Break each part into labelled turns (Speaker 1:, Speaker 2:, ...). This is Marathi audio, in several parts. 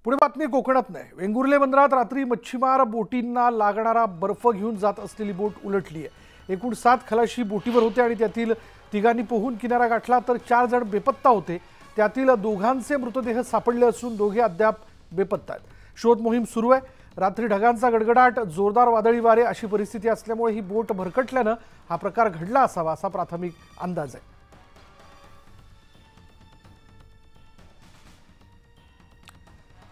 Speaker 1: पुढे बातमी कोकणात नाही। वेंगुर्ले बंदरात रात्री मच्छीमार बोटींना लागणारा बर्फ घेऊन जात असलेली बोट उलटली आहे। एकूण 7 खलाशी बोटीवर होते आणि त्यातील तिघांनी पोहून किनारा गाठला तर 4 जण बेपत्ता होते। त्यातील दोघांचे मृतदेह सापडले असून दोघे अद्याप बेपत्ता आहेत। शोध मोहीम सुरू आहे। रात्री ढगांचा गडगडाट, जोरदार वादळी वारे अशी परिस्थिती असल्यामुळे ही बोट भरकटल्याने हा प्रकार घडला असावा असा प्राथमिक अंदाज आहे।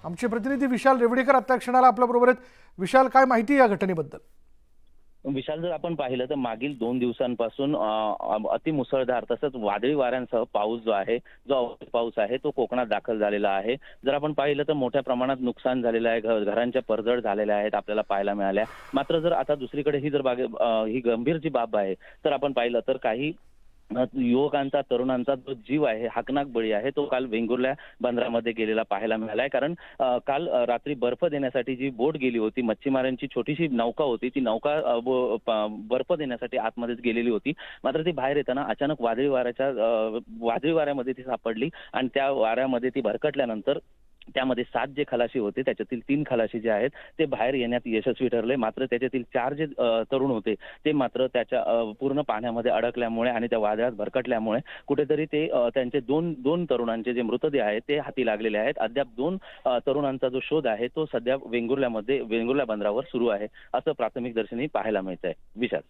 Speaker 1: आमचे प्रतिनिधी विशाल रेवडेकर आता क्षणाला आपल्या बरोबर आहेत। विशाल, काय माहिती या घटनेबद्दल?
Speaker 2: विशाल, जर आपण पाहिलं तर मागील 2 दिवसांपासून अतिमुसळधार तसंच वादळी वाऱ्यांसह पाऊस जो आहे, जो पाऊस आहे तो कोकणात दाखल झालेला आहे। जर आपण पाहिलं तर मोठ्या प्रमाणात नुकसान झालेलं आहे, घरांच्या पडझड झालेल्या आहेत आपल्याला पाहायला मिळाल्या। मात्र जर आता दुसरीकडे ही जर ही गंभीर जी बाब आहे तर आपण पाहिलं तर काही युवकांचा, तरुणांचा जो जीव आहे, हाकनाक बळी आहे, तो काल वेंगुर्ला बंदरामध्ये गेलेला पाहायला मिळालाय। कारण काल रात्री बर्फ देण्यासाठी जी बोट गेली होती, मच्छीमारांची छोटीशी नौका होती, ती नौका बर्फ देण्यासाठी आतमध्येच गेलेली होती। मात्र ती बाहेर येताना अचानक वादळी वाऱ्यामध्ये ती सापडली आणि त्या वाऱ्यामध्ये ती भरकटल्यानंतर त्यामध्ये 7 जे खलाशी होते त्याच्यातील 3 खलाशी जे आहेत ते बाहेर येण्यात यशस्वी ठरले। मात्र त्याच्यातील 4 जे तरुण होते ते मात्र त्याच्या पूर्ण पाण्यामध्ये अडकल्यामुळे आणि त्या वादळात भरकटल्यामुळे कुठेतरी ते त्यांचे दोन तरुणांचे जे मृतदेह आहेत ते हाती लागलेले आहेत। अद्याप 2 तरुणांचा जो शोध आहे तो सध्या वेंगुर्ला बंदरावर सुरू आहे असं प्राथमिक दर्शनी पाहायला मिळत आहे। विशाल,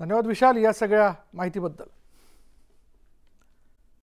Speaker 1: धन्यवाद विशाल या सगळ्या माहितीबद्दल।